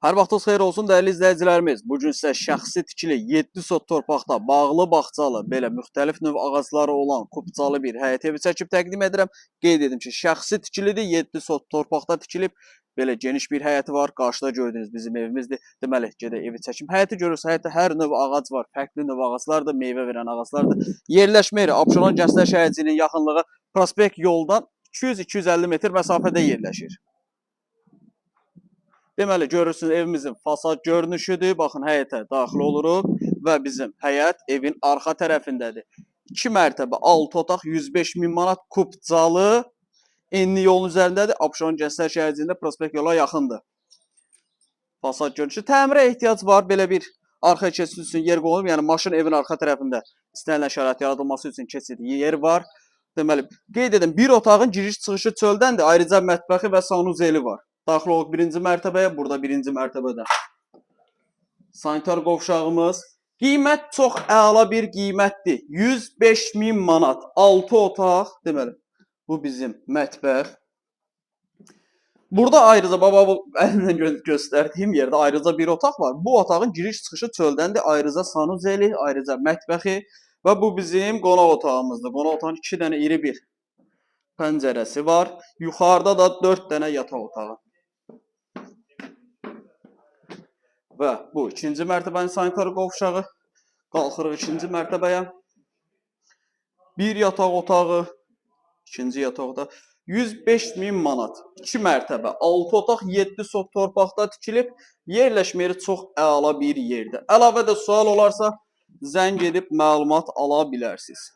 Hər vaxtınız xeyir olsun dəyərli izləyicilərimiz. Bu gün sizə şəxsi tikili 7 sot torpaqda bağlı bağçalı, belə müxtəlif növ ağacları olan kubcalı bir həyət evi çəkib təqdim edirəm. Qeyd edim ki, şəxsi tikilidir, 7 sot torpaqda tikilib. Belə geniş bir həyəti var. Qarşıda gördüyünüz bizim evimizdir. Deməli, gedək evi çəkim. Həyəti görürsünüz, həyətdə hər növ ağac var. Fərqli növ ağaclardır, meyvə verən ağaclardır. Yerləşmə yeri Abşeron Gənclər Şəhərciyinin yaxınlığı prospekt yoldan 200-250 metr məsafədə yerləşir. Deməli, görürsünüz evimizin fasad görünüşüdür. Baxın, həyətə daxil oluruq və bizim həyət evin arxa tərəfindədir. 2 mərtəbə, 6 otaq, 105 min manat kubcalı. Enli yolun üzərindədir. Abşeron Gənclər Şəhərciyində prospekt yola yaxındır. Fasad görünüşü. Təmirə ehtiyac var. Belə bir arxa keçid üçün yer qoyulub. Yəni, maşın evin arxa tərəfində istənilən şərait yaradılması üçün keçid yer var. Deməli, qeyd edim, bir otağın giriş-çıxışı çöldəndir. Ayrıca mətbəxi və sanuzeli var. Daxil olub birinci mərtəbəyə, burada birinci mərtəbədə sanitar qovşağımız. Qiymət çox əla bir qiymətdir. 105 min manat, 6 otaq, deməli, bu bizim mətbəx. Burada ayrıca, baba, əlimlə göstərdiyim yerdə ayrıca bir otaq var. Bu otağın giriş-çıxışı çöldəndir. Ayrıca sanuzeli, ayrıca mətbəxi və bu bizim qonaq otağımızdır. Qonaq otağın 2 dənə iri bir pəncərəsi var. Yuxarıda da 4 dənə yataq otağı. Və bu ikinci mərtəbənin sanitar qovşağı. Qalxırıq ikinci mərtəbəyə. Bir yataq otağı, ikinci yataq otağı. 105 min manat, 2 mərtəbə, 6 otaq, 7 sot torpaqda tikilib. Yerləşmə yeri çox əla bir yerdir. Əlavədə sual olarsa, zəng edib məlumat ala bilərsiniz.